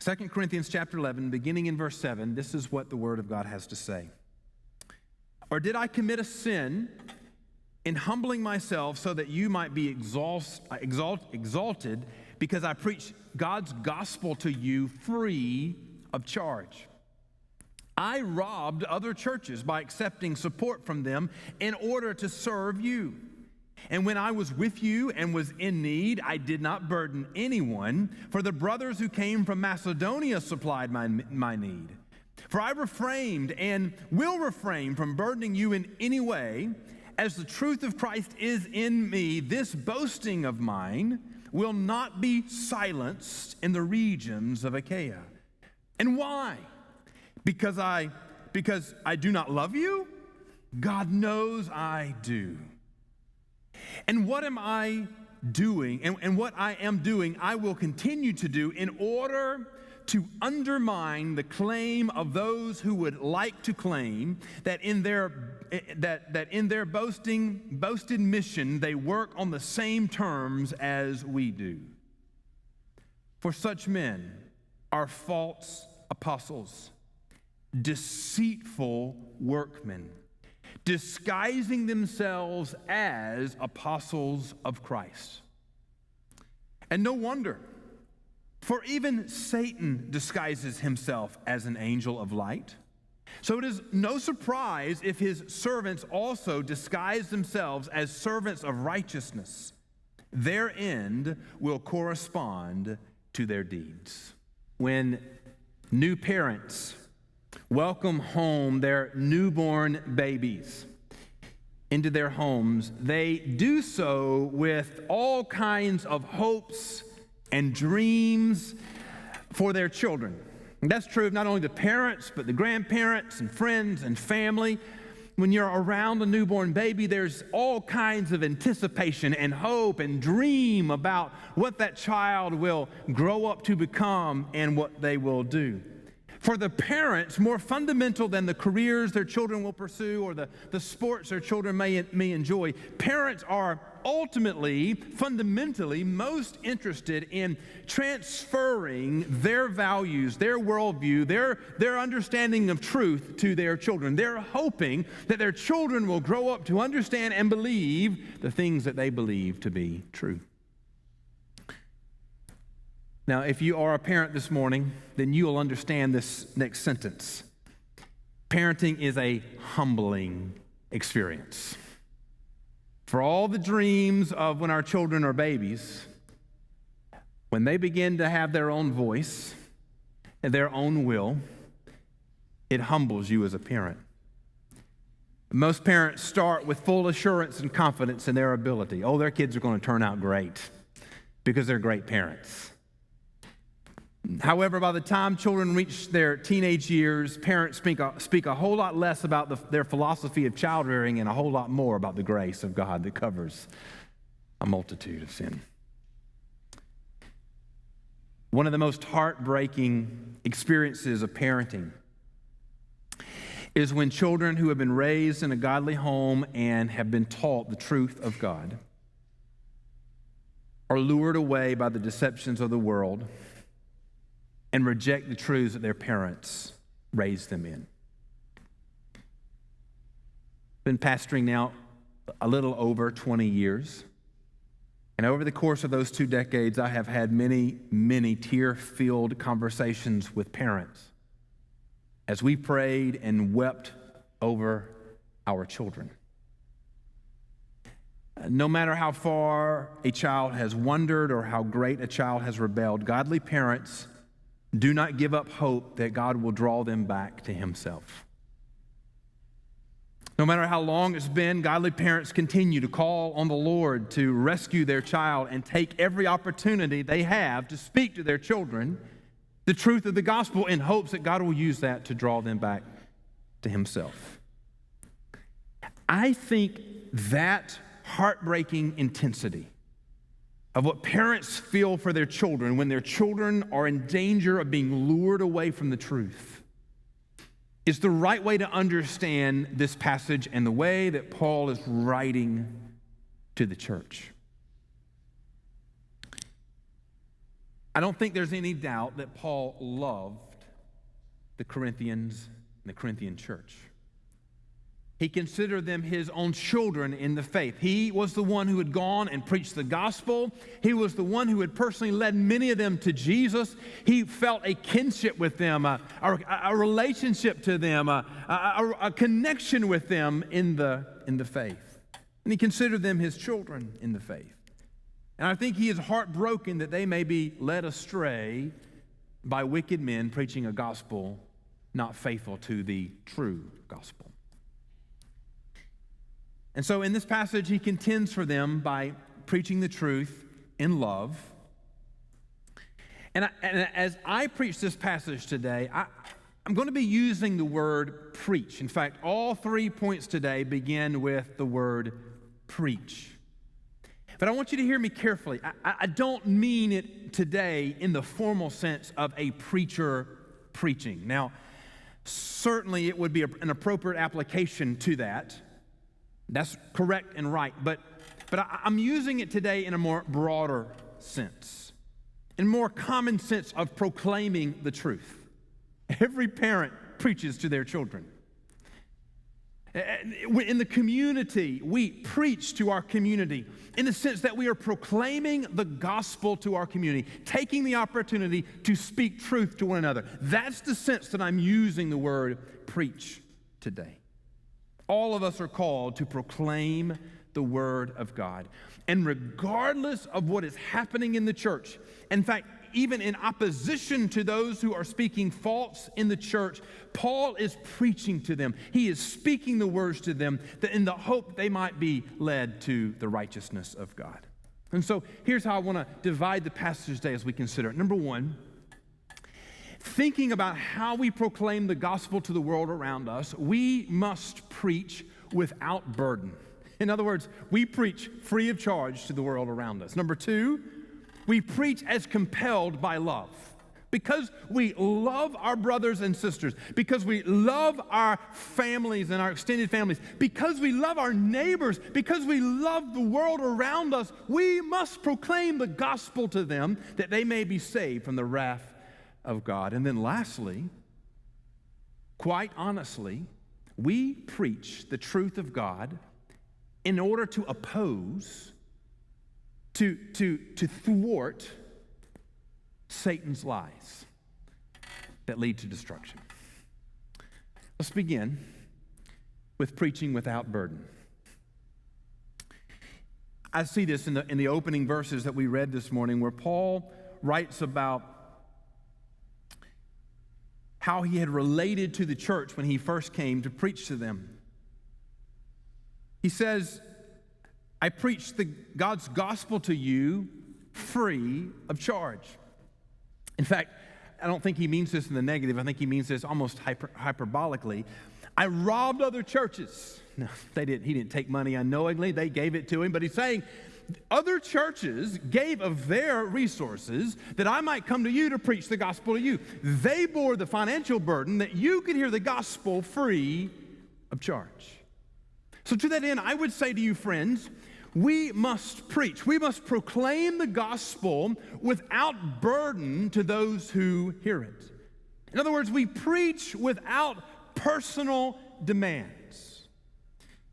2 Corinthians chapter 11, beginning in verse 7, this is what the Word of God has to say. Or did I commit a sin in humbling myself so that you might be exalted because I preach God's gospel to you free of charge? I robbed other churches by accepting support from them in order to serve you. And when I was with you and was in need, I did not burden anyone, for the brothers who came from Macedonia supplied my need. For I refrained and will refrain from burdening you in any way. As the truth of Christ is in me, this boasting of mine will not be silenced in the regions of Achaia. And why? Because I do not love you? God knows I do. And what am I doing? And what I am doing, I will continue to do in order to undermine the claim of those who would like to claim that in their boasted mission they work on the same terms as we do. For such men are false apostles, deceitful workmen, disguising themselves as apostles of Christ. And no wonder, for even Satan disguises himself as an angel of light. So it is no surprise if his servants also disguise themselves as servants of righteousness. Their end will correspond to their deeds. When new parents welcome home their newborn babies into their homes, they do so with all kinds of hopes and dreams for their children. And that's true of not only the parents, but the grandparents and friends and family. When you're around a newborn baby, there's all kinds of anticipation and hope and dream about what that child will grow up to become and what they will do. For the parents, more fundamental than the careers their children will pursue or the sports their children may enjoy, parents are ultimately, fundamentally most interested in transferring their values, their worldview, their understanding of truth to their children. They're hoping that their children will grow up to understand and believe the things that they believe to be true. Now, if you are a parent this morning, then you will understand this next sentence. Parenting is a humbling experience. For all the dreams of when our children are babies, when they begin to have their own voice and their own will, it humbles you as a parent. Most parents start with full assurance and confidence in their ability. Oh, their kids are going to turn out great because they're great parents. However, by the time children reach their teenage years, parents speak a whole lot less about their philosophy of child rearing and a whole lot more about the grace of God that covers a multitude of sin. One of the most heartbreaking experiences of parenting is when children who have been raised in a godly home and have been taught the truth of God are lured away by the deceptions of the world and reject the truths that their parents raised them in. Been pastoring now a little over 20 years. And over the course of those 2 decades, I have had many, many tear-filled conversations with parents as we prayed and wept over our children. No matter how far a child has wandered or how great a child has rebelled, godly parents do not give up hope that God will draw them back to Himself. No matter how long it's been, godly parents continue to call on the Lord to rescue their child and take every opportunity they have to speak to their children the truth of the gospel in hopes that God will use that to draw them back to Himself. I think that heartbreaking intensity of what parents feel for their children when their children are in danger of being lured away from the truth is the right way to understand this passage and the way that Paul is writing to the church. I don't think there's any doubt that Paul loved the Corinthians and the Corinthian church. He considered them his own children in the faith. He was the one who had gone and preached the gospel. He was the one who had personally led many of them to Jesus. He felt a kinship with them, a relationship to them, a connection with them in the faith. And he considered them his children in the faith. And I think he is heartbroken that they may be led astray by wicked men preaching a gospel not faithful to the true gospel. And so in this passage, he contends for them by preaching the truth in love. And as I preach this passage today, I'm going to be using the word preach. In fact, all 3 points today begin with the word preach. But I want you to hear me carefully. I don't mean it today in the formal sense of a preacher preaching. Now, certainly it would be an appropriate application to that. That's correct and right. But I'm using it today in a more broader sense, in more common sense of proclaiming the truth. Every parent preaches to their children. In the community, we preach to our community in the sense that we are proclaiming the gospel to our community, taking the opportunity to speak truth to one another. That's the sense that I'm using the word preach today. All of us are called to proclaim the word of God. And regardless of what is happening in the church, in fact, even in opposition to those who are speaking false in the church, Paul is preaching to them. He is speaking the words to them that in the hope they might be led to the righteousness of God. And so here's how I want to divide the passage today as we consider it. Number one, thinking about how we proclaim the gospel to the world around us, we must preach without burden. In other words, we preach free of charge to the world around us. Number two, we preach as compelled by love. Because we love our brothers and sisters, because we love our families and our extended families, because we love our neighbors, because we love the world around us, we must proclaim the gospel to them that they may be saved from the wrath of God. And then lastly, quite honestly, we preach the truth of God in order to oppose, to thwart Satan's lies that lead to destruction. Let's begin with preaching without burden. I see this in the opening verses that we read this morning, where Paul writes about how he had related to the church when he first came to preach to them. He says, I preached God's gospel to you free of charge. In fact, I don't think he means this in the negative. I think he means this almost hyperbolically. I robbed other churches. No, he didn't take money unknowingly. They gave it to him. But he's saying other churches gave of their resources that I might come to you to preach the gospel to you. They bore the financial burden that you could hear the gospel free of charge. So to that end, I would say to you, friends, we must preach. We must proclaim the gospel without burden to those who hear it. In other words, we preach without personal demands.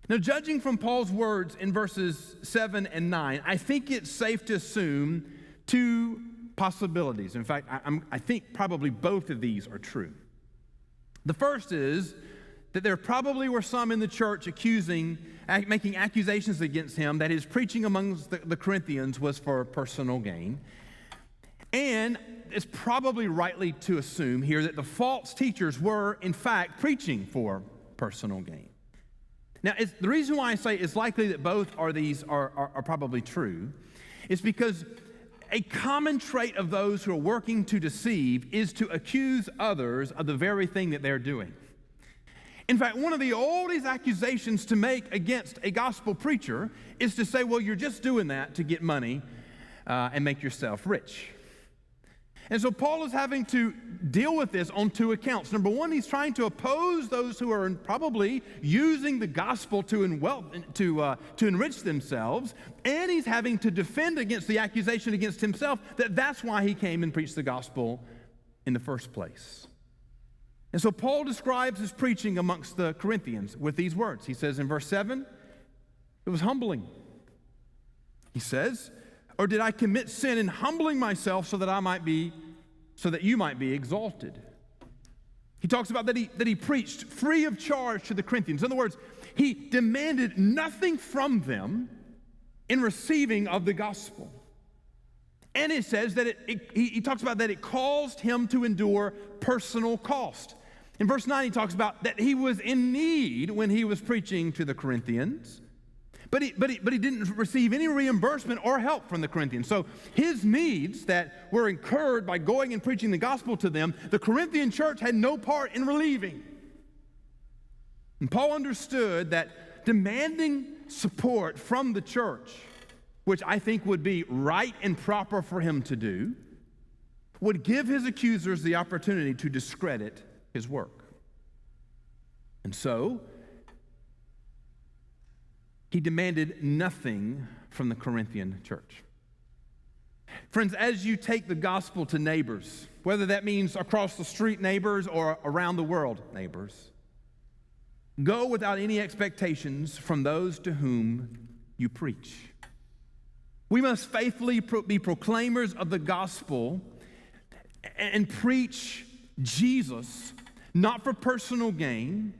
Now, judging from Paul's words in verses 7 and 9, I think it's safe to assume two possibilities. In fact, I think probably both of these are true. The first is that there probably were some in the church making accusations against him that his preaching amongst the Corinthians was for personal gain. And it's probably rightly to assume here that the false teachers were, in fact, preaching for personal gain. Now, the reason why I say it's likely that both are probably true is because a common trait of those who are working to deceive is to accuse others of the very thing that they're doing. In fact, one of the oldest accusations to make against a gospel preacher is to say, well, you're just doing that to get money and make yourself rich. And so Paul is having to deal with this on two accounts. Number one, he's trying to oppose those who are probably using the gospel to enrich themselves, and he's having to defend against the accusation against himself that that's why he came and preached the gospel in the first place. And so Paul describes his preaching amongst the Corinthians with these words. He says in verse 7, it was humbling. He says, or did I commit sin in humbling myself so that you might be exalted? He talks about that he preached free of charge to the Corinthians. In other words, he demanded nothing from them in receiving of the gospel. And it says that he talks about that it caused him to endure personal cost. In verse 9, he talks about that he was in need when he was preaching to the Corinthians. But he didn't receive any reimbursement or help from the Corinthians. So his needs that were incurred by going and preaching the gospel to them, the Corinthian church had no part in relieving. And Paul understood that demanding support from the church, which I think would be right and proper for him to do, would give his accusers the opportunity to discredit his work. And so he demanded nothing from the Corinthian church. Friends, as you take the gospel to neighbors, whether that means across the street neighbors or around the world neighbors, go without any expectations from those to whom you preach. We must faithfully be proclaimers of the gospel and preach Jesus, not for personal gain,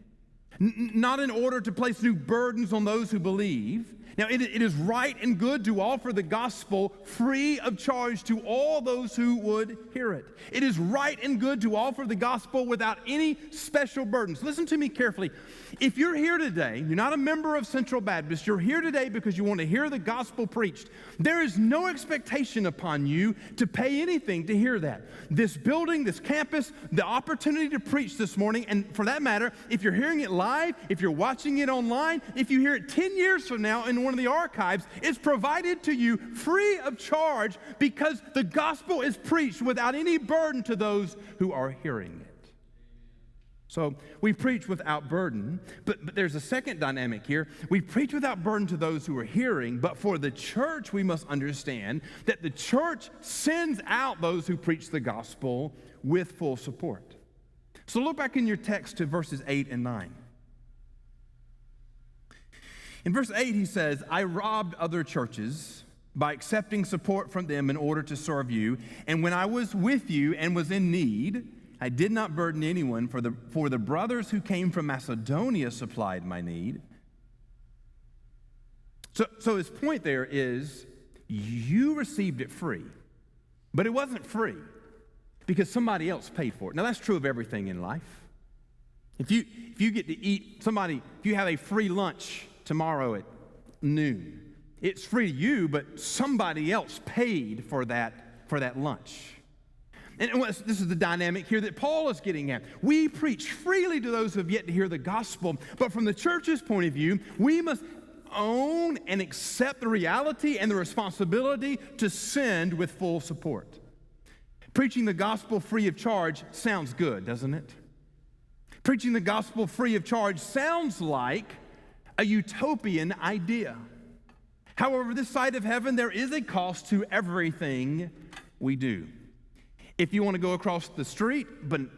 not in order to place new burdens on those who believe. Now, it is right and good to offer the gospel free of charge to all those who would hear it. It is right and good to offer the gospel without any special burdens. Listen to me carefully. If you're here today, you're not a member of Central Baptist, you're here today because you want to hear the gospel preached, there is no expectation upon you to pay anything to hear that. This building, this campus, the opportunity to preach this morning, and for that matter, if you're hearing it live, if you're watching it online, if you hear it 10 years from now in one of the archives, it's provided to you free of charge because the gospel is preached without any burden to those who are hearing it. So we preach without burden, but there's a second dynamic here. We preach without burden to those who are hearing, but for the church, we must understand that the church sends out those who preach the gospel with full support. So look back in your text to verses 8 and 9. In verse 8, he says, I robbed other churches by accepting support from them in order to serve you. And when I was with you and was in need, I did not burden anyone, for the brothers who came from Macedonia supplied my need. So his point there is, you received it free, but it wasn't free because somebody else paid for it. Now, that's true of everything in life. If you get to eat, if you have a free lunch tomorrow at noon, it's free to you, but somebody else paid for that lunch. And this is the dynamic here that Paul is getting at. We preach freely to those who have yet to hear the gospel, but from the church's point of view, we must own and accept the reality and the responsibility to send with full support. Preaching the gospel free of charge sounds good, doesn't it? Preaching the gospel free of charge sounds like a utopian idea. However, this side of heaven, there is a cost to everything we do. If you want to go across the street,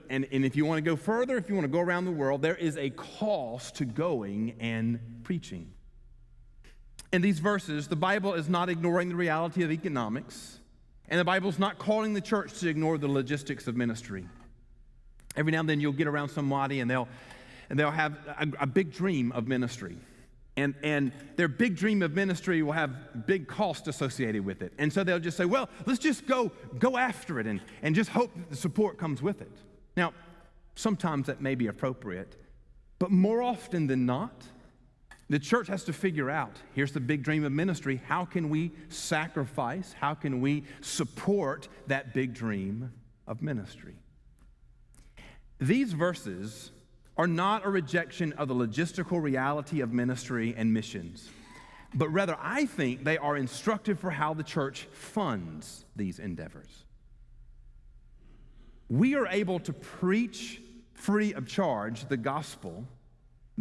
and if you want to go further, if you want to go around the world, there is a cost to going and preaching. In these verses, the Bible is not ignoring the reality of economics, and the Bible is not calling the church to ignore the logistics of ministry. Every now and then you'll get around somebody and they'll have a big dream of ministry. And their big dream of ministry will have big cost associated with it. And so they'll just say, well, let's just go after it and just hope that the support comes with it. Now, sometimes that may be appropriate, but more often than not, the church has to figure out, here's the big dream of ministry, how can we sacrifice, how can we support that big dream of ministry? These verses are not a rejection of the logistical reality of ministry and missions, but rather I think they are instructive for how the church funds these endeavors. we are able to preach free of charge the gospel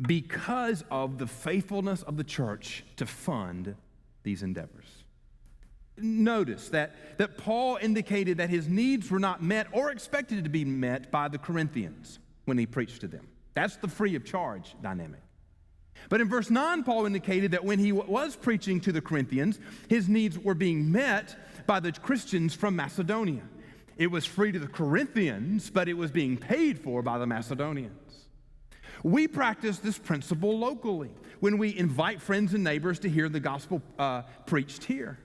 because of the faithfulness of the church to fund these endeavors. Notice that Paul indicated that his needs were not met or expected to be met by the Corinthians when he preached to them. That's the free of charge dynamic. But in verse 9, Paul indicated that when he was preaching to the Corinthians, his needs were being met by the Christians from Macedonia. It was free to the Corinthians, but it was being paid for by the Macedonians. We practice this principle locally when we invite friends and neighbors to hear the gospel preached here.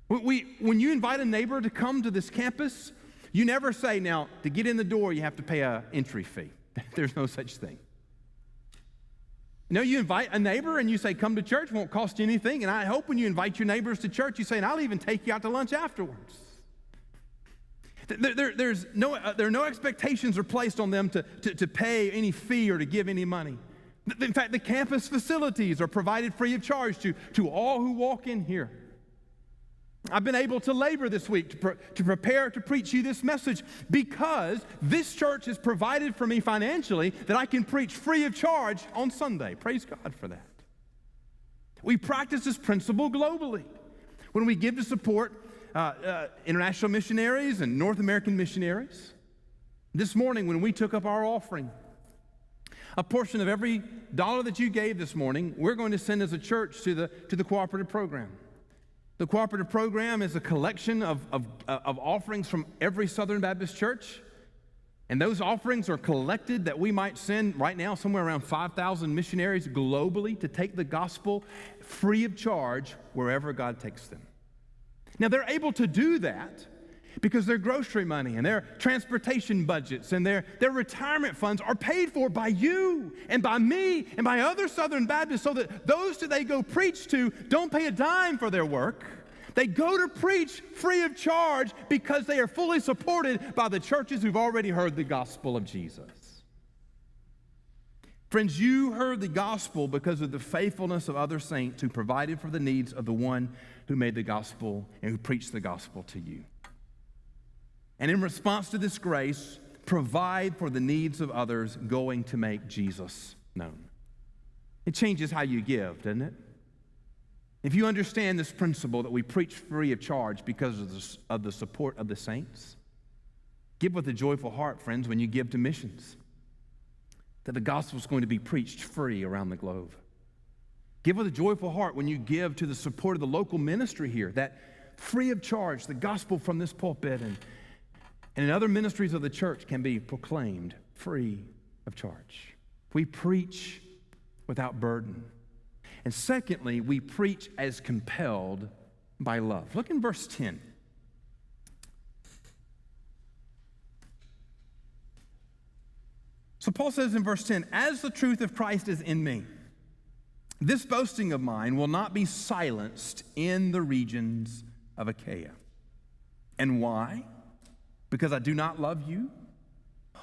When you invite a neighbor to come to this campus, you never say, now, to get in the door, you have to pay an entry fee. There's no such thing. No, you invite a neighbor and you say, come to church, won't cost you anything. And I hope when you invite your neighbors to church, you say, and I'll even take you out to lunch afterwards. There are no expectations are placed on them to pay any fee or to give any money. In fact, the campus facilities are provided free of charge to all who walk in here. I've been able to labor this week to prepare to preach you this message because this church has provided for me financially that I can preach free of charge on Sunday. Praise God for that. We practice this principle globally. When we give to support international missionaries and North American missionaries, this morning when we took up our offering, a portion of every dollar that you gave this morning, we're going to send as a church to the cooperative program. The cooperative program is a collection of offerings from every Southern Baptist church. And those offerings are collected that we might send right now somewhere around 5,000 missionaries globally to take the gospel free of charge wherever God takes them. Now, they're able to do that because their grocery money and their transportation budgets and their retirement funds are paid for by you and by me and by other Southern Baptists, so that those that they go preach to don't pay a dime for their work. They go to preach free of charge because they are fully supported by the churches who've already heard the gospel of Jesus. Friends, you heard the gospel because of the faithfulness of other saints who provided for the needs of the one who made the gospel and who preached the gospel to you. And in response to this grace, provide for the needs of others going to make Jesus known. It changes how you give, doesn't it? If you understand this principle that we preach free of charge because of the support of the saints, give with a joyful heart, friends, when you give to missions, that the gospel is going to be preached free around the globe. Give with a joyful heart when you give to the support of the local ministry here, that free of charge, the gospel from this pulpit and in other ministries of the church can be proclaimed free of charge. We preach without burden. And secondly, we preach as compelled by love. Look in verse 10. So Paul says in verse 10, as the truth of Christ is in me, this boasting of mine will not be silenced in the regions of Achaia. And why? Because I do not love you?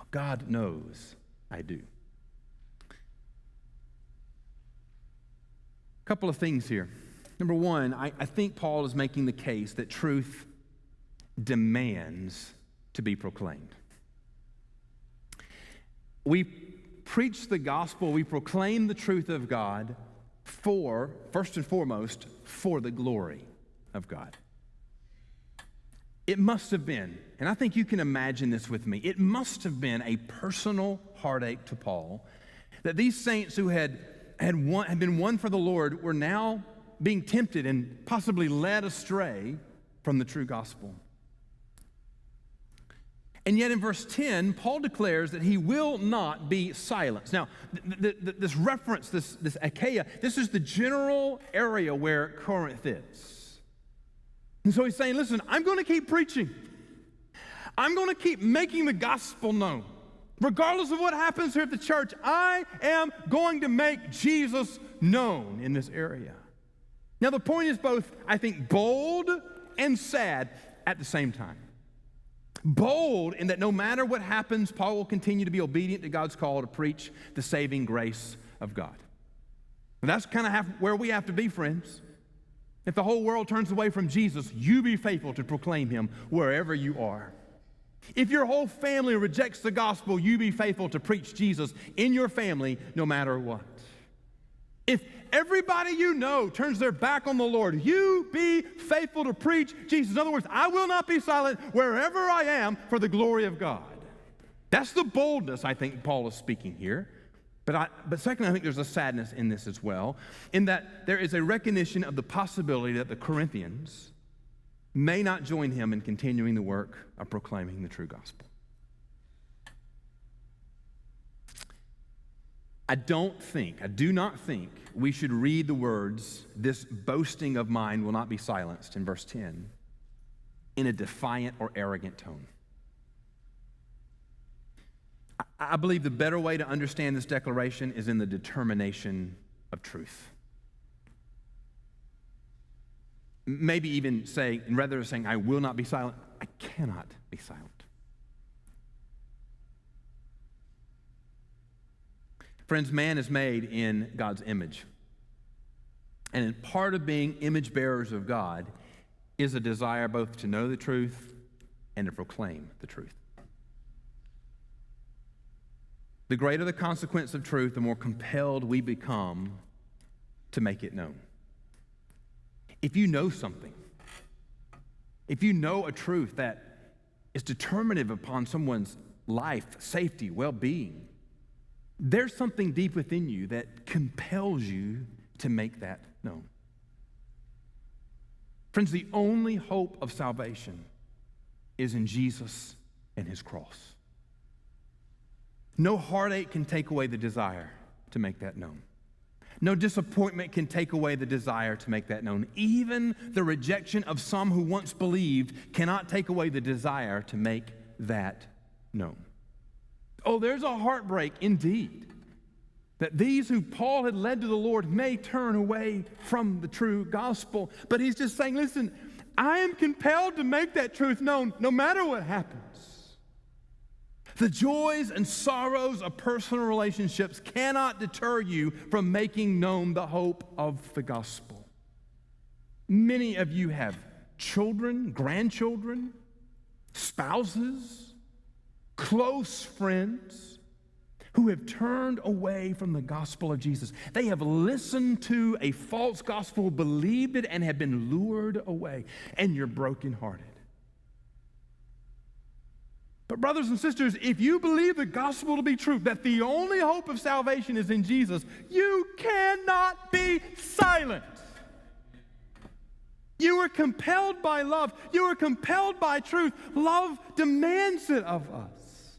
God knows I do. A couple of things here. Number one, I think Paul is making the case that truth demands to be proclaimed. We preach the gospel, we proclaim the truth of God first and foremost, for the glory of God. It must have been, and I think you can imagine this with me, it must have been a personal heartache to Paul that these saints who had been won for the Lord were now being tempted and possibly led astray from the true gospel. And yet in verse 10, Paul declares that he will not be silenced. Now, this reference, this Achaia, this is the general area where Corinth is. And so he's saying, listen, I'm going to keep preaching. I'm going to keep making the gospel known. Regardless of what happens here at the church, I am going to make Jesus known in this area. Now, the point is both, I think, bold and sad at the same time. Bold in that no matter what happens, Paul will continue to be obedient to God's call to preach the saving grace of God. And that's kind of where we have to be, friends. If the whole world turns away from Jesus, you be faithful to proclaim him wherever you are. If your whole family rejects the gospel, you be faithful to preach Jesus in your family no matter what. If everybody you know turns their back on the Lord, you be faithful to preach Jesus. In other words, I will not be silent wherever I am for the glory of God. That's the boldness I think Paul is speaking here. But second, I think there's a sadness in this as well, in that there is a recognition of the possibility that the Corinthians may not join him in continuing the work of proclaiming the true gospel. I do not think we should read the words, "This boasting of mine will not be silenced," in verse 10, in a defiant or arrogant tone. I believe the better way to understand this declaration is in the determination of truth. Maybe even say, rather than saying, "I will not be silent," I cannot be silent. Friends, man is made in God's image. And part of being image bearers of God is a desire both to know the truth and to proclaim the truth. The greater the consequence of truth, the more compelled we become to make it known. If you know something, if you know a truth that is determinative upon someone's life, safety, well-being, there's something deep within you that compels you to make that known. Friends, the only hope of salvation is in Jesus and his cross. No heartache can take away the desire to make that known. No disappointment can take away the desire to make that known. Even the rejection of some who once believed cannot take away the desire to make that known. Oh, there's a heartbreak indeed that these who Paul had led to the Lord may turn away from the true gospel. But he's just saying, listen, I am compelled to make that truth known no matter what happens. The joys and sorrows of personal relationships cannot deter you from making known the hope of the gospel. Many of you have children, grandchildren, spouses, close friends who have turned away from the gospel of Jesus. They have listened to a false gospel, believed it, and have been lured away, and you're brokenhearted. But brothers and sisters, if you believe the gospel to be true, that the only hope of salvation is in Jesus, you cannot be silent. You are compelled by love. You are compelled by truth. Love demands it of us.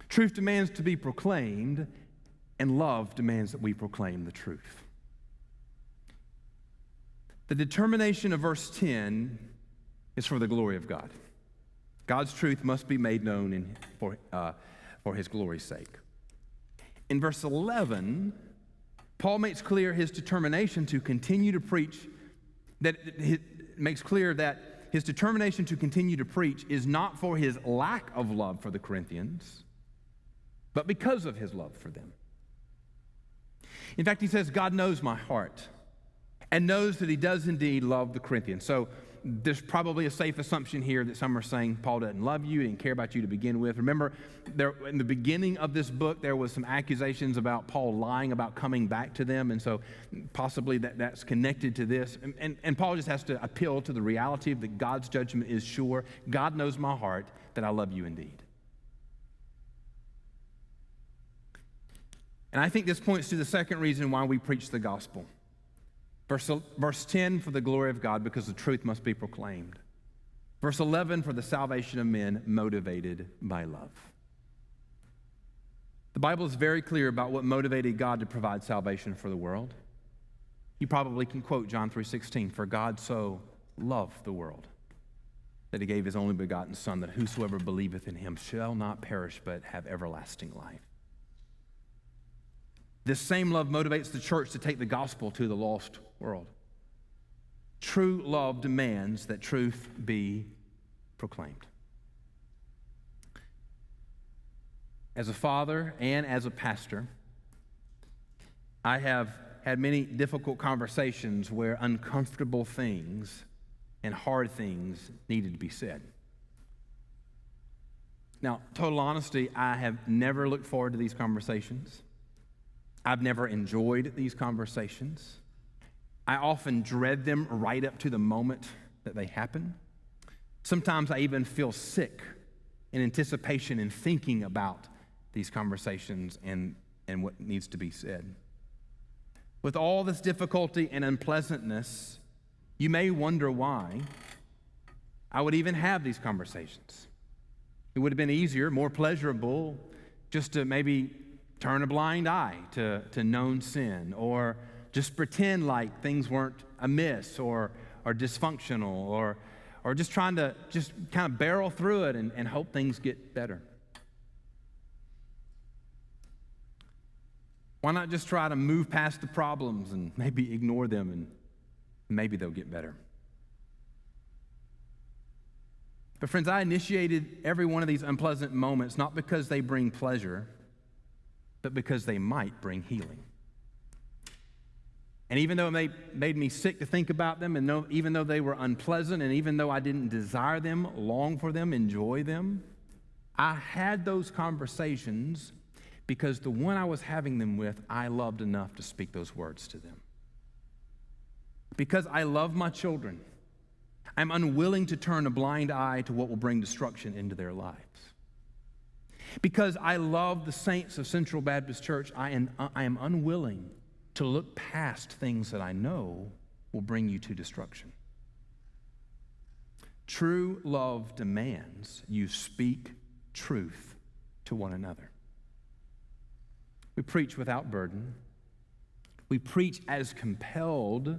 Truth demands to be proclaimed, and love demands that we proclaim the truth. The determination of verse 10 is for the glory of God. God's truth must be made known for his glory's sake. In verse 11, Paul makes clear his determination to continue to preach, makes clear that his determination to continue to preach is not for his lack of love for the Corinthians, but because of his love for them. In fact, he says, God knows my heart and knows that he does indeed love the Corinthians. So there's probably a safe assumption here that some are saying Paul doesn't love you, he didn't care about you to begin with. Remember, in the beginning of this book, there was some accusations about Paul lying about coming back to them, and so possibly that's connected to this. And Paul just has to appeal to the reality of that God's judgment is sure. God knows my heart, that I love you indeed. And I think this points to the second reason why we preach the gospel. Verse 10, for the glory of God, because the truth must be proclaimed. Verse 11, for the salvation of men motivated by love. The Bible is very clear about what motivated God to provide salvation for the world. You probably can quote John 3:16, for God so loved the world that he gave his only begotten Son, that whosoever believeth in him shall not perish but have everlasting life. This same love motivates the church to take the gospel to the lost world. True love demands that truth be proclaimed. As a father and as a pastor, I have had many difficult conversations where uncomfortable things and hard things needed to be said. Now, total honesty, I have never looked forward to these conversations. I've never enjoyed these conversations. I often dread them right up to the moment that they happen. Sometimes I even feel sick in anticipation and thinking about these conversations and what needs to be said. With all this difficulty and unpleasantness, you may wonder why I would even have these conversations. It would have been easier, more pleasurable, just to maybe turn a blind eye to known sin, or just pretend like things weren't amiss or dysfunctional, or just trying to just kind of barrel through it and hope things get better. Why not just try to move past the problems and maybe ignore them, and maybe they'll get better? But friends, I initiated every one of these unpleasant moments not because they bring pleasure, but because they might bring healing. And even though it made me sick to think about them, and even though they were unpleasant, and even though I didn't desire them, long for them, enjoy them, I had those conversations because the one I was having them with, I loved enough to speak those words to them. Because I love my children, I'm unwilling to turn a blind eye to what will bring destruction into their lives. Because I love the saints of Central Baptist Church, I am unwilling to look past things that I know will bring you to destruction. True love demands you speak truth to one another. We preach without burden. We preach as compelled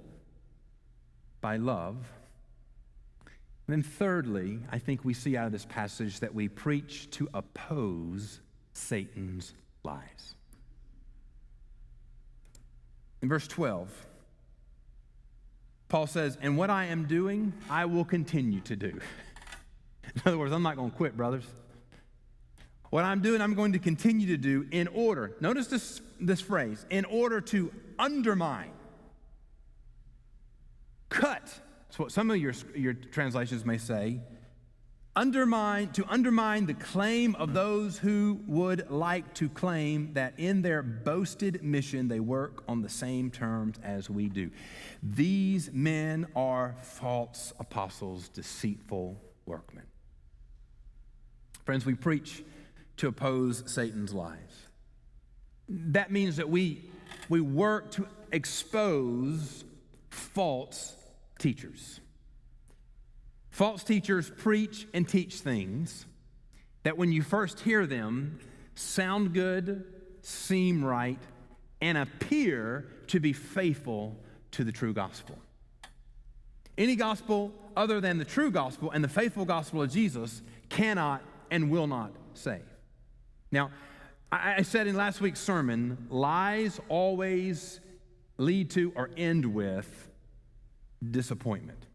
by love. And then thirdly, I think we see out of this passage that we preach to oppose Satan's lies. In verse 12, Paul says, "And what I am doing, I will continue to do." In other words, I'm not going to quit, brothers. What I'm doing, I'm going to continue to do in order, notice this phrase, in order to undermine, cut. That's what some of your translations may say. To undermine the claim of those who would like to claim that in their boasted mission they work on the same terms as we do. These men are false apostles, deceitful workmen. Friends, we preach to oppose Satan's lies. That means that we work to expose false teachers. False teachers preach and teach things that when you first hear them sound good, seem right, and appear to be faithful to the true gospel. Any gospel other than the true gospel and the faithful gospel of Jesus cannot and will not save. Now, I said in last week's sermon, lies always lead to or end with disappointment.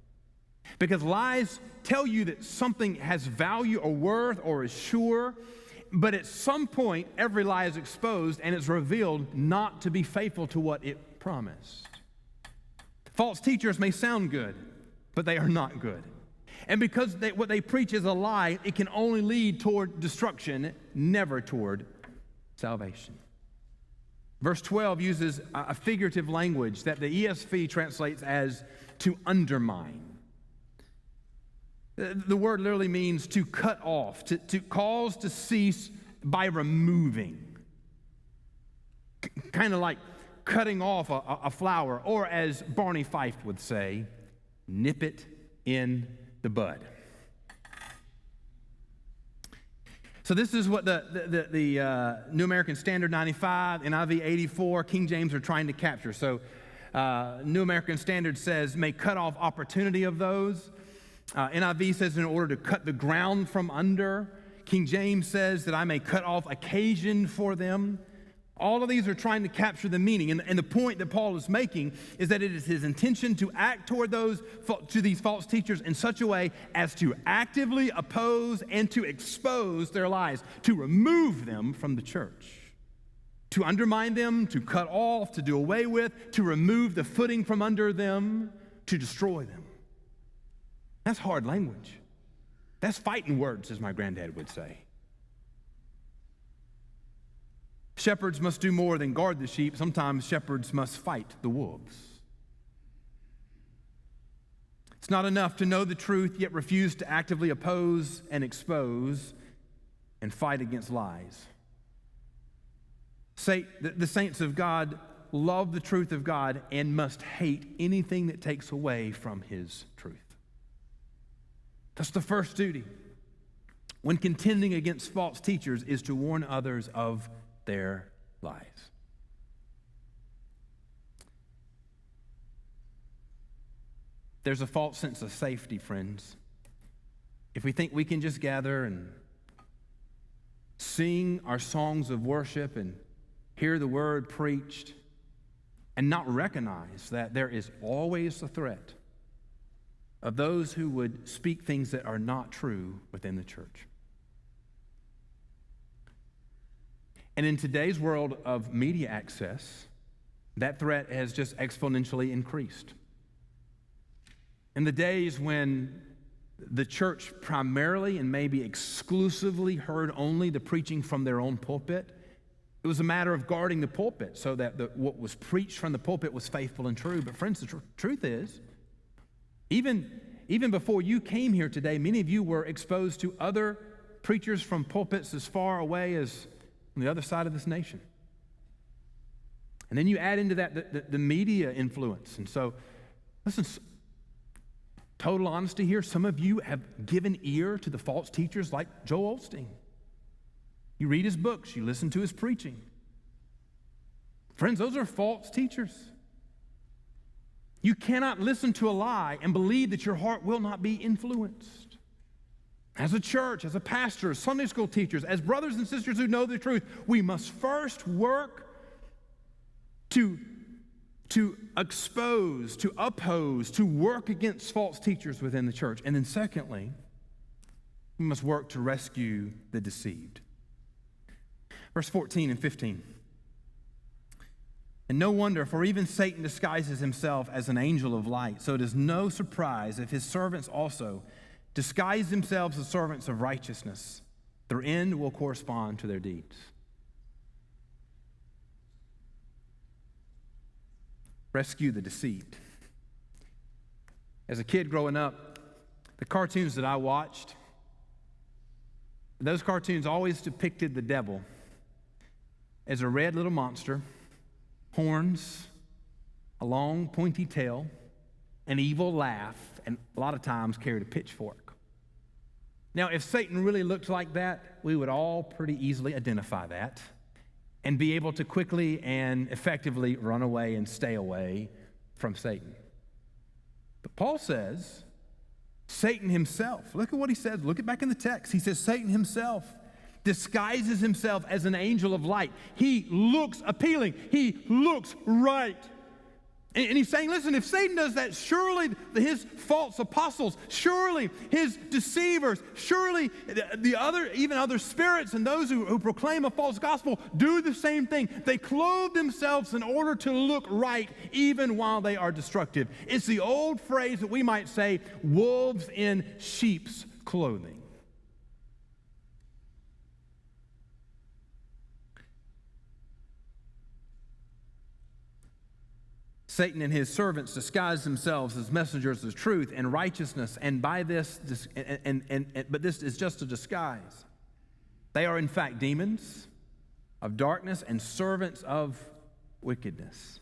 Because lies tell you that something has value or worth or is sure, but at some point, every lie is exposed and it's revealed not to be faithful to what it promised. False teachers may sound good, but they are not good. And because what they preach is a lie, it can only lead toward destruction, never toward salvation. Verse 12 uses a figurative language that the ESV translates as to undermine. The word literally means to cut off, to cause to cease by removing. Kind of like cutting off a flower, or as Barney Fife would say, nip it in the bud. So this is what the New American Standard 95, NIV 84, King James are trying to capture. So New American Standard says, may cut off opportunity of those. NIV says in order to cut the ground from under. King James says that I may cut off occasion for them. All of these are trying to capture the meaning. And the point that Paul is making is that it is his intention to act toward these false teachers in such a way as to actively oppose and to expose their lies, to remove them from the church, to undermine them, to cut off, to do away with, to remove the footing from under them, to destroy them. That's hard language. That's fighting words, as my granddad would say. Shepherds must do more than guard the sheep. Sometimes shepherds must fight the wolves. It's not enough to know the truth, yet refuse to actively oppose and expose and fight against lies. The saints of God love the truth of God and must hate anything that takes away from His truth. That's the first duty when contending against false teachers, is to warn others of their lies. There's a false sense of safety, friends, if we think we can just gather and sing our songs of worship and hear the word preached and not recognize that there is always a threat of those who would speak things that are not true within the church. And in today's world of media access, that threat has just exponentially increased. In the days when the church primarily and maybe exclusively heard only the preaching from their own pulpit, it was a matter of guarding the pulpit so that what was preached from the pulpit was faithful and true. But friends, the truth is, even before you came here today, many of you were exposed to other preachers from pulpits as far away as on the other side of this nation. And then you add into that the media influence. And so, listen, total honesty here, some of you have given ear to the false teachers like Joel Osteen. You read his books, you listen to his preaching. Friends, those are false teachers. You cannot listen to a lie and believe that your heart will not be influenced. As a church, as a pastor, as Sunday school teachers, as brothers and sisters who know the truth, we must first work to expose, to oppose, to work against false teachers within the church. And then secondly, we must work to rescue the deceived. Verse 14 and 15. And no wonder, for even Satan disguises himself as an angel of light. So it is no surprise if his servants also disguise themselves as servants of righteousness. Their end will correspond to their deeds. Rescue the deceived. As a kid growing up, the cartoons that I watched, those cartoons always depicted the devil as a red little monster, horns, a long pointy tail, an evil laugh, and a lot of times carried a pitchfork. Now, if Satan really looked like that, we would all pretty easily identify that and be able to quickly and effectively run away and stay away from Satan. But Paul says, Satan himself, look at what he says, look it back in the text. He says, Satan himself disguises himself as an angel of light. He looks appealing. He looks right. And he's saying, listen, if Satan does that, surely his false apostles, surely his deceivers, surely even other spirits and those who proclaim a false gospel do the same thing. They clothe themselves in order to look right even while they are destructive. It's the old phrase that we might say, wolves in sheep's clothing. Satan and his servants disguise themselves as messengers of truth and righteousness, and by this, but this is just a disguise. They are in fact demons of darkness and servants of wickedness.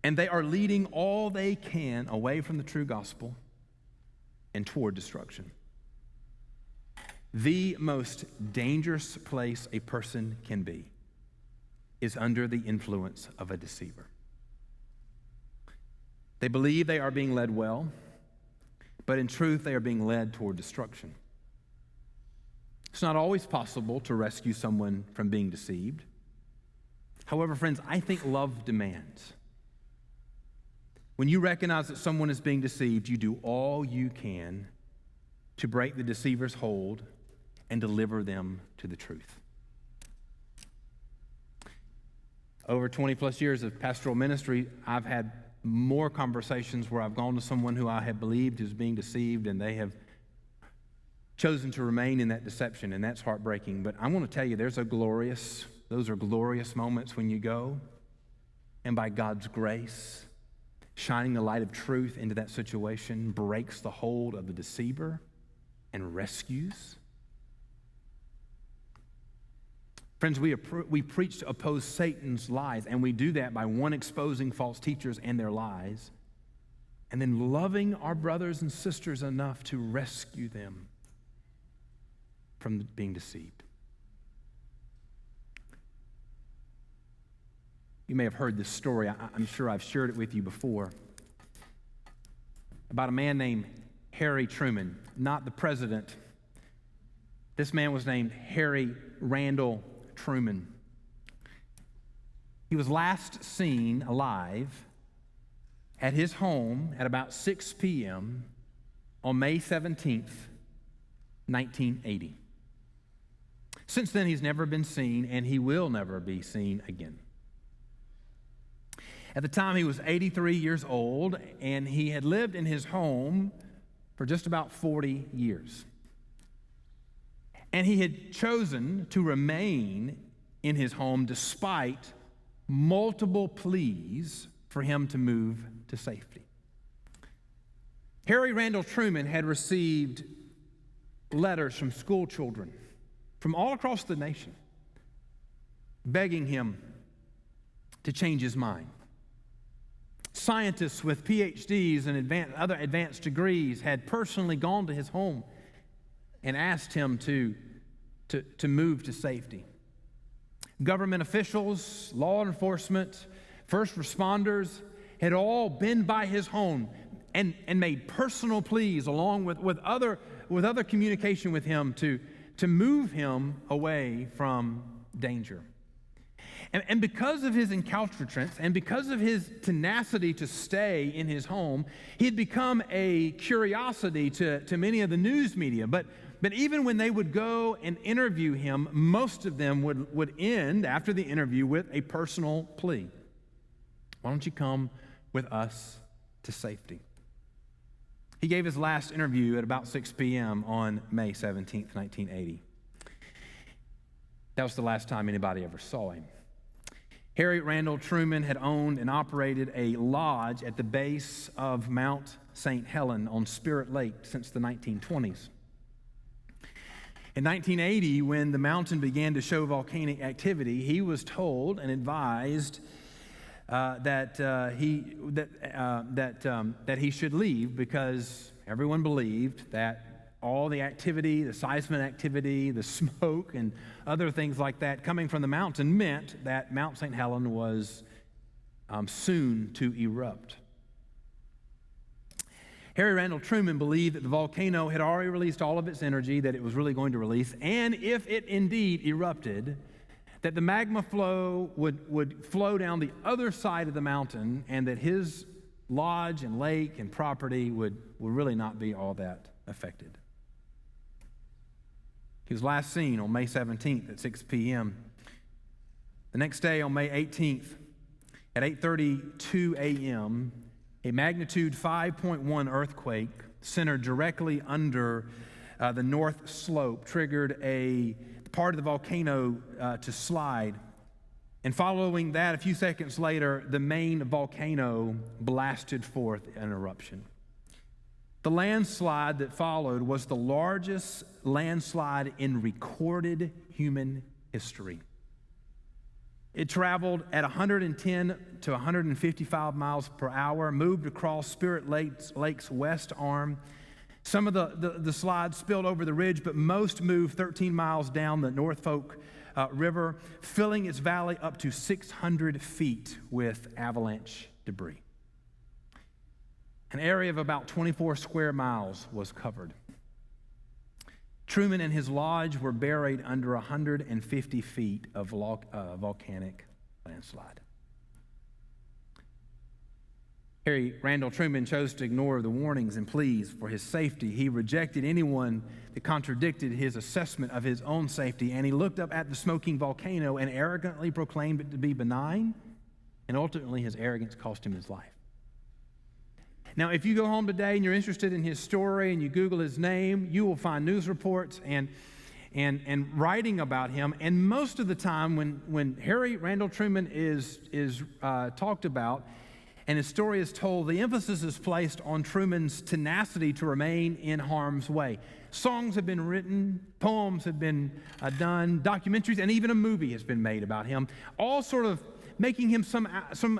And they are leading all they can away from the true gospel and toward destruction. The most dangerous place a person can be is under the influence of a deceiver. They believe they are being led well, but in truth, they are being led toward destruction. It's not always possible to rescue someone from being deceived. However, friends, I think love demands. When you recognize that someone is being deceived, you do all you can to break the deceiver's hold and deliver them to the truth. Over 20 plus years of pastoral ministry, I've had more conversations where I've gone to someone who I have believed is being deceived, and they have chosen to remain in that deception, and that's heartbreaking. But I want to tell you, those are glorious moments when you go, and by God's grace, shining the light of truth into that situation breaks the hold of the deceiver and rescues. Friends, we preach to oppose Satan's lies, and we do that by, one, exposing false teachers and their lies, and then loving our brothers and sisters enough to rescue them from being deceived. You may have heard this story. I'm sure I've shared it with you before, about a man named Harry Truman, not the president. This man was named Harry Randall Truman. He was last seen alive at his home at about 6 p.m. on May 17th, 1980. Since then, he's never been seen, and he will never be seen again. At the time, he was 83 years old, and he had lived in his home for just about 40 years. And he had chosen to remain in his home despite multiple pleas for him to move to safety. Harry Randall Truman had received letters from school children from all across the nation begging him to change his mind. Scientists with PhDs and other advanced degrees had personally gone to his home and asked him to move to safety. Government officials, law enforcement, first responders had all been by his home and made personal pleas along with other communication with him to move him away from danger. And because of his encalcitrance and because of his tenacity to stay in his home, he had become a curiosity to many of the news media. But even when they would go and interview him, most of them would end after the interview with a personal plea. Why don't you come with us to safety? He gave his last interview at about 6 p.m. on May 17th, 1980. That was the last time anybody ever saw him. Harry Randall Truman had owned and operated a lodge at the base of Mount St. Helens on Spirit Lake since the 1920s. In 1980, when the mountain began to show volcanic activity, he was told and advised that he should leave because everyone believed that all the activity, the seismic activity, the smoke, and other things like that coming from the mountain meant that Mount St. Helens was soon to erupt. Harry Randall Truman believed that the volcano had already released all of its energy that it was really going to release, and if it indeed erupted, that the magma flow would flow down the other side of the mountain, and that his lodge and lake and property would really not be all that affected. He was last seen on May 17th at 6 p.m. The next day, on May 18th, at 8:32 a.m., a magnitude 5.1 earthquake centered directly under the north slope triggered a part of the volcano to slide. And following that, a few seconds later, the main volcano blasted forth an eruption. The landslide that followed was the largest landslide in recorded human history. It traveled at 110 to 155 miles per hour, moved across Spirit Lake's west arm. Some of the slides spilled over the ridge, but most moved 13 miles down the North Fork River, filling its valley up to 600 feet with avalanche debris. An area of about 24 square miles was covered. Truman and his lodge were buried under 150 feet of volcanic landslide. Harry Randall Truman chose to ignore the warnings and pleas for his safety. He rejected anyone that contradicted his assessment of his own safety, and he looked up at the smoking volcano and arrogantly proclaimed it to be benign, and ultimately his arrogance cost him his life. Now, if you go home today and you're interested in his story and you Google his name, you will find news reports and writing about him. And most of the time when Harry Randall Truman is talked about and his story is told, the emphasis is placed on Truman's tenacity to remain in harm's way. Songs have been written, poems have been done, documentaries, and even a movie has been made about him, all sort of making him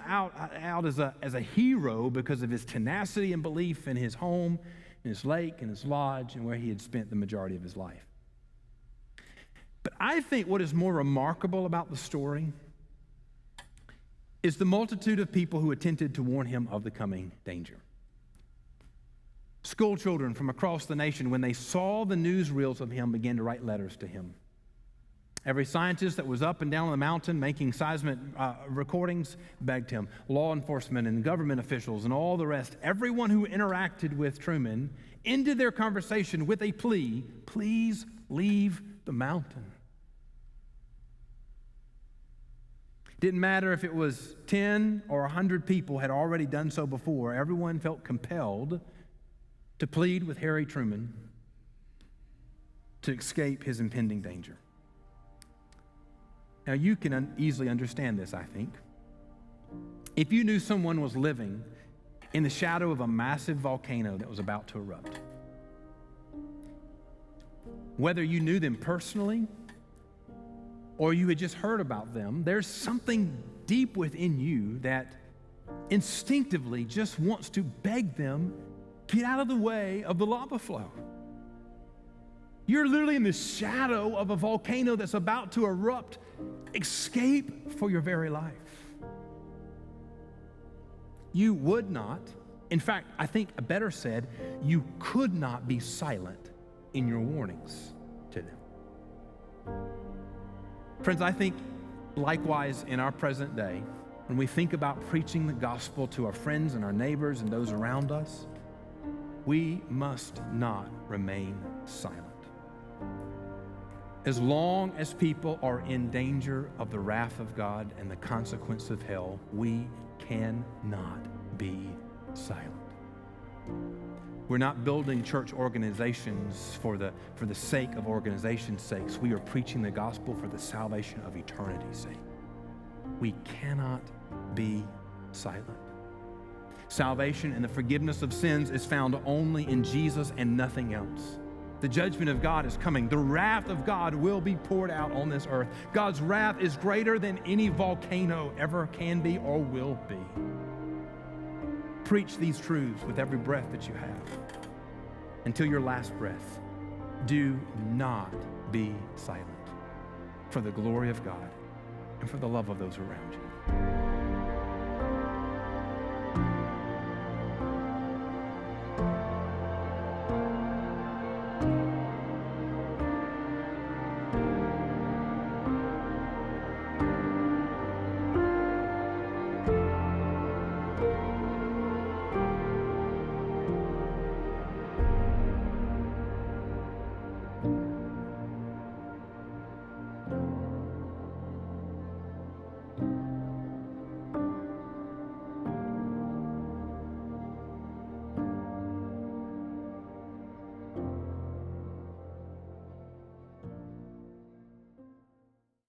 out as a hero because of his tenacity and belief in his home, in his lake, in his lodge, and where he had spent the majority of his life. But I think what is more remarkable about the story is the multitude of people who attempted to warn him of the coming danger. School children from across the nation, when they saw the newsreels of him, began to write letters to him. Every scientist that was up and down on the mountain making seismic recordings begged him. Law enforcement and government officials and all the rest, everyone who interacted with Truman ended their conversation with a plea, please leave the mountain. Didn't matter if it was 10 or 100 people had already done so before. Everyone felt compelled to plead with Harry Truman to escape his impending danger. Now, you can easily understand this, I think. If you knew someone was living in the shadow of a massive volcano that was about to erupt, whether you knew them personally or you had just heard about them, there's something deep within you that instinctively just wants to beg them, get out of the way of the lava flow. You're literally in the shadow of a volcano that's about to erupt. Escape for your very life. You would not, in fact, I think better said, you could not be silent in your warnings to them. Friends, I think likewise in our present day, when we think about preaching the gospel to our friends and our neighbors and those around us, we must not remain silent. As long as people are in danger of the wrath of God and the consequence of hell, we cannot be silent. We're not building church organizations for the sake of organization's sakes. We are preaching the gospel for the salvation of eternity's sake. We cannot be silent. Salvation and the forgiveness of sins is found only in Jesus and nothing else. The judgment of God is coming. The wrath of God will be poured out on this earth. God's wrath is greater than any volcano ever can be or will be. Preach these truths with every breath that you have until your last breath. Do not be silent for the glory of God and for the love of those around you.